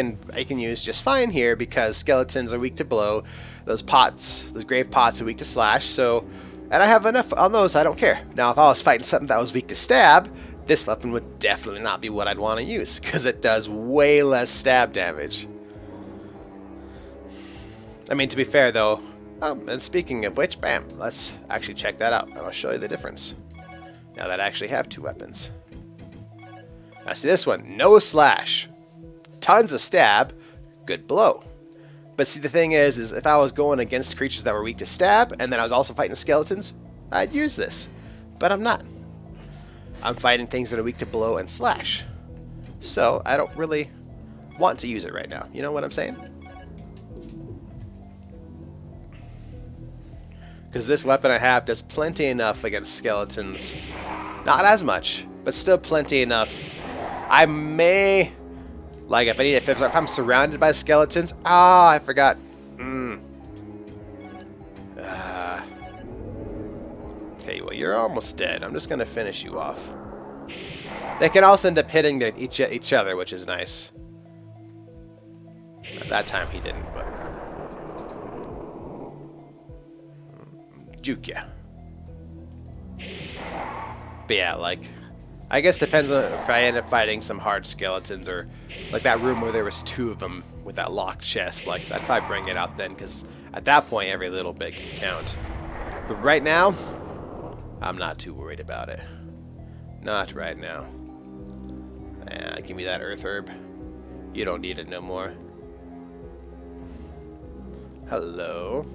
can use just fine here because skeletons are weak to blow. Those grave pots are weak to slash. So, and I have enough on those. I don't care. Now, if I was fighting something that was weak to stab, this weapon would definitely not be what I'd want to use because it does way less stab damage. I mean, to be fair though, and speaking of which, bam, let's actually check that out and I'll show you the difference. Now that I actually have 2 weapons. Now see this one, no slash. Tons of stab, good blow. But see the thing is if I was going against creatures that were weak to stab and then I was also fighting skeletons, I'd use this. But I'm not. I'm fighting things that are weak to blow and slash. So I don't really want to use it right now. You know what I'm saying? Because this weapon I have does plenty enough against skeletons. Not as much, but still plenty enough. I may Like if I'm surrounded by skeletons, I forgot. Okay, well you're almost dead. I'm just gonna finish you off. They can also end up hitting each other, which is nice. At that time he didn't, but juke ya. But yeah, like, I guess depends on if I end up fighting some hard skeletons or like that room where there was 2 of them with that locked chest. Like, I'd probably bring it out then, because at that point every little bit can count. But right now, I'm not too worried about it. Not right now. Give me that earth herb. You don't need it no more. Hello.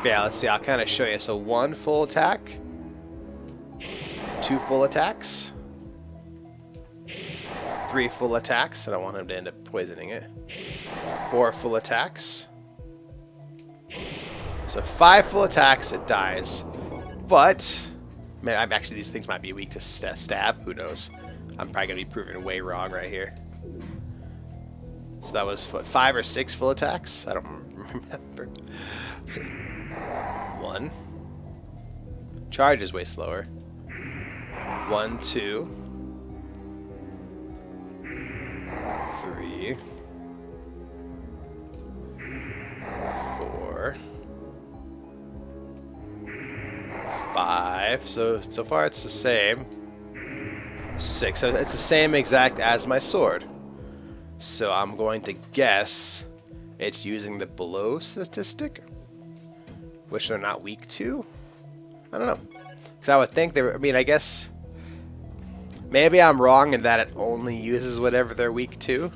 Yeah, let's see. I'll kind of show you. So 1 full attack, 2 full attacks, 3 full attacks. I don't want him to end up poisoning it. 4 full attacks. So 5 full attacks, it dies. But, man, actually these things might be weak to stab. Who knows? I'm probably going to be proven way wrong right here. So that was, what, 5 or 6 full attacks? I don't remember. Let's see. 1. Charge is way slower. 1, 2. 3. 4. 5. So far it's the same. 6. So it's the same exact as my sword. So I'm going to guess it's using the blow statistic, which they're not weak to. I don't know. Because I would think they were, I mean, I guess maybe I'm wrong in that it only uses whatever they're weak to.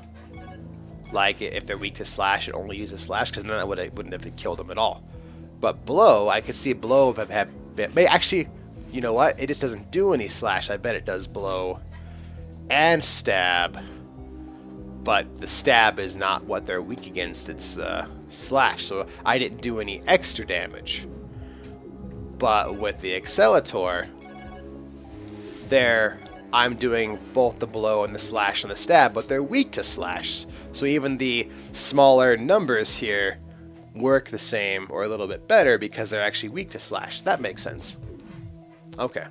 Like, if they're weak to slash, it only uses slash, because then that wouldn't have killed them at all. But blow, I could see blow if I actually, you know what? It just doesn't do any slash. I bet it does blow and stab. But the stab is not what they're weak against, it's slash, so I didn't do any extra damage. But with the Accelerator, I'm doing both the blow and the slash and the stab, but they're weak to slash. So even the smaller numbers here work the same or a little bit better because they're actually weak to slash. That makes sense. Okay.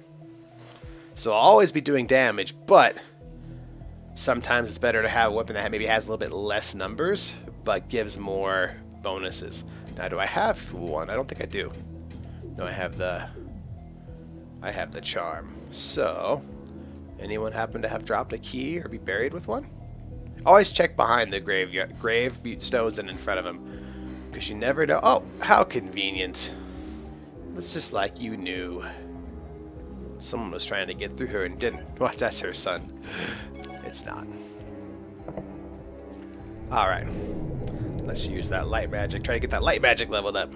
So I'll always be doing damage, but sometimes it's better to have a weapon that maybe has a little bit less numbers, but gives more bonuses. Now, do I have one? I don't think I do. No, I have the charm. So, anyone happen to have dropped a key or be buried with one? Always check behind the grave stones and in front of them, because you never know. Oh, how convenient. It's just like you knew. Someone was trying to get through her and didn't. What? That's her son. It's not. Alright. Let's use that light magic. Try to get that light magic leveled up.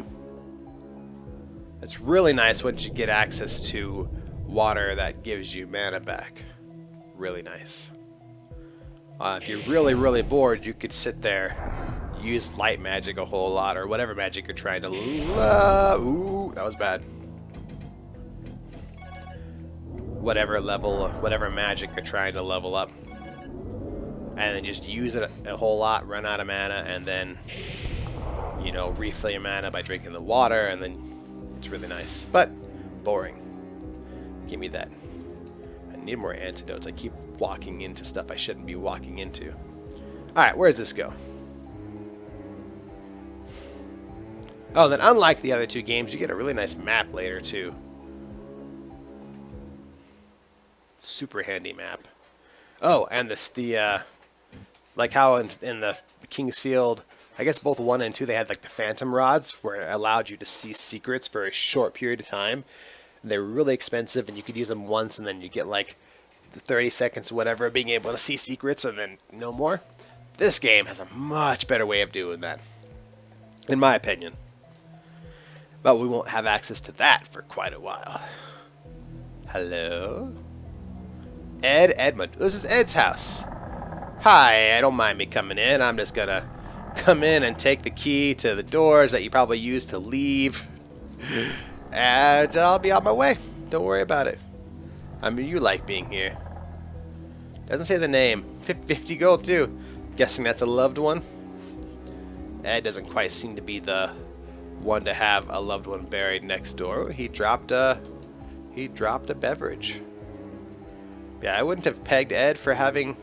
It's really nice once you get access to water that gives you mana back. Really nice. If you're really, really bored, you could sit there, use light magic a whole lot, or whatever magic you're trying to... Ooh, that was bad. Whatever magic you're trying to level up. And then just use it a whole lot, run out of mana, and then, you know, refill your mana by drinking the water, and then it's really nice. But, boring. Give me that. I need more antidotes. I keep walking into stuff I shouldn't be walking into. Alright, where does this go? Oh, then unlike the other 2 games, you get a really nice map later, too. Super handy map. Oh, and like how in the King's Field, I guess both 1 and 2, they had like the phantom rods where it allowed you to see secrets for a short period of time. They were really expensive, and you could use them once, and then you get like the 30 seconds or whatever of being able to see secrets, and then no more. This game has a much better way of doing that, in my opinion. But we won't have access to that for quite a while. Hello? Edmund. This is Ed's house. Hi, don't mind me coming in. I'm just gonna come in and take the key to the doors that you probably used to leave. And I'll be on my way. Don't worry about it. I mean, you like being here. Doesn't say the name. 50 gold too. Guessing that's a loved one. Ed doesn't quite seem to be the one to have a loved one buried next door. He dropped a beverage. Yeah, I wouldn't have pegged Ed for having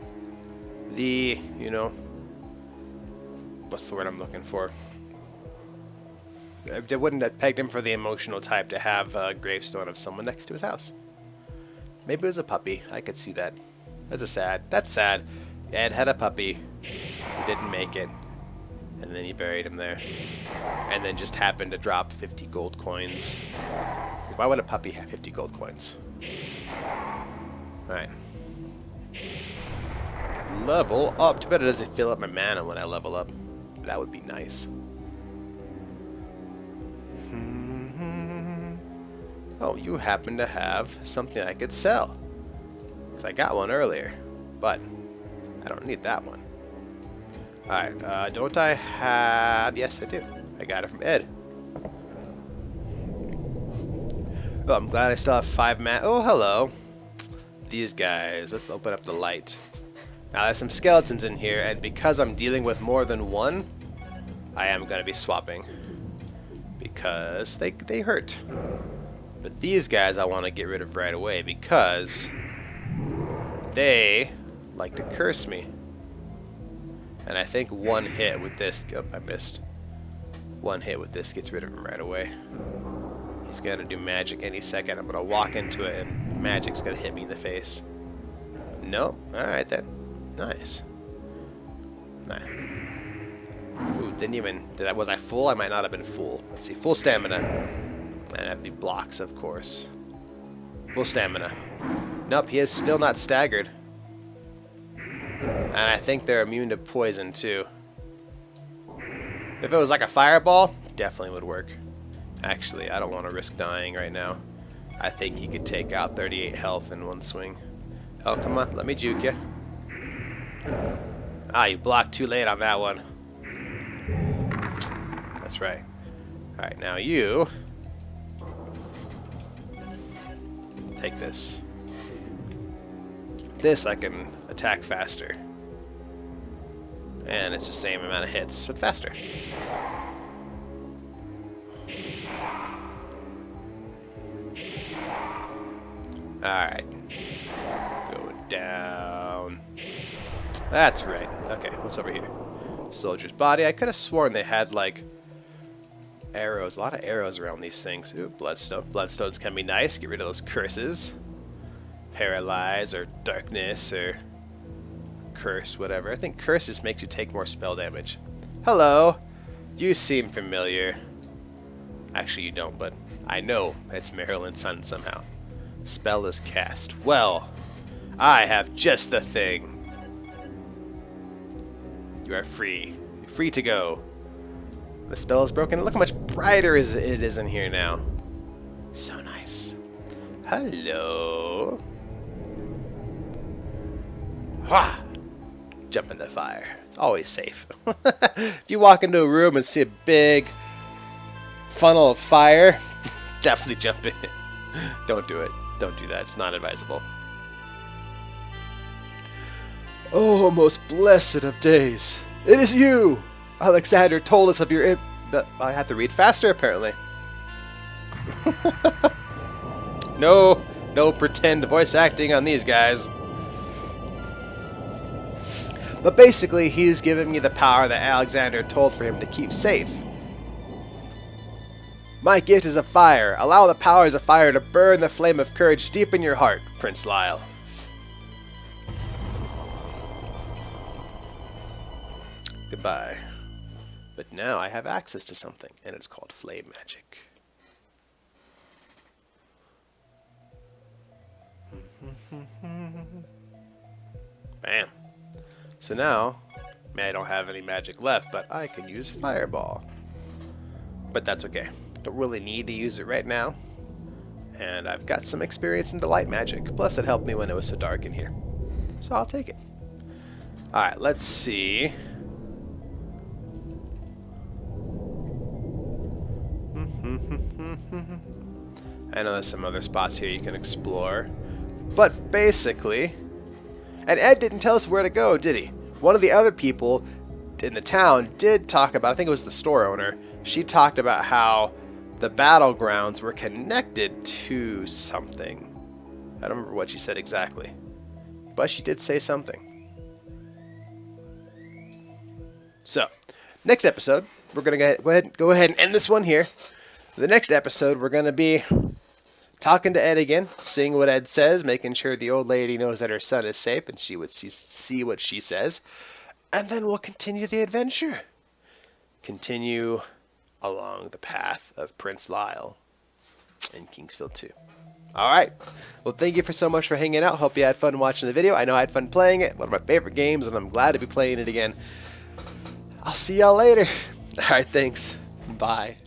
the, you know, what's the word I'm looking for? I wouldn't have pegged him for the emotional type to have a gravestone of someone next to his house. Maybe it was a puppy. I could see that. That's sad. Ed had a puppy. Didn't make it. And then he buried him there. And then just happened to drop 50 gold coins. Why would a puppy have 50 gold coins? Alright. Level up. Too bad it doesn't fill up my mana when I level up. That would be nice. Oh, you happen to have something I could sell. Because I got one earlier. But I don't need that one. Alright, don't I have... Yes, I do. I got it from Ed. Oh, I'm glad I still have 5 mana. Oh, hello. These guys. Let's open up the light. Now, there's some skeletons in here, and because I'm dealing with more than one, I am going to be swapping. Because they hurt. But these guys I want to get rid of right away, because they like to curse me. And I think one hit with this... Oh, I missed. One hit with this gets rid of him right away. He's going to do magic any second. I'm going to walk into it and magic's going to hit me in the face. Nope. Alright then. Nice. Nah. Ooh, didn't even... Was I full? I might not have been full. Let's see. Full stamina. And that'd be blocks, of course. Full stamina. Nope, he is still not staggered. And I think they're immune to poison, too. If it was like a fireball, definitely would work. Actually, I don't want to risk dying right now. I think he could take out 38 health in one swing. Oh, come on. Let me juke you. Ah, you blocked too late on that one. That's right. Alright, now you... take this. This I can attack faster. And it's the same amount of hits, but faster. Alright. Go down. That's right. Okay, what's over here? Soldier's body. I could have sworn they had, like, arrows. A lot of arrows around these things. Ooh, bloodstone. Bloodstones can be nice. Get rid of those curses. Paralyze, or darkness, or curse, whatever. I think curse just makes you take more spell damage. Hello. You seem familiar. Actually, you don't, but I know it's Marilyn's son somehow. Spell is cast. Well, I have just the thing. You are free. You're free to go. The spell is broken. Look how much brighter it is in here now. So nice. Hello. Ha! Jump in the fire. Always safe. If you walk into a room and see a big funnel of fire, definitely jump in it. Don't do it. Don't do that. It's not advisable. Oh, most blessed of days. It is you! Alexander told us of your... I have to read faster, apparently. No pretend voice acting on these guys. But basically, he's giving me the power that Alexander told for him to keep safe. My gift is a fire. Allow the powers of fire to burn the flame of courage deep in your heart, Prince Lyle. Goodbye. But now I have access to something, and it's called flame magic. Bam. So now, I don't have any magic left, but I can use fireball. But that's okay. Don't really need to use it right now. And I've got some experience in the light magic. Plus it helped me when it was so dark in here. So I'll take it. Alright, let's see. I know there's some other spots here you can explore. But basically, and Ed didn't tell us where to go, did he? One of the other people in the town did talk about, I think it was the store owner, she talked about how the battlegrounds were connected to something. I don't remember what she said exactly, but she did say something. So, next episode, we're going to go ahead and end this one here. The next episode, we're going to be talking to Ed again, seeing what Ed says, making sure the old lady knows that her son is safe, and she would see what she says. And then we'll continue the adventure. Continue along the path of Prince Lyle in Kingsfield 2. Alright, well thank you so much for hanging out. Hope you had fun watching the video. I know I had fun playing it. One of my favorite games, and I'm glad to be playing it again. I'll see y'all later. Alright, thanks. Bye.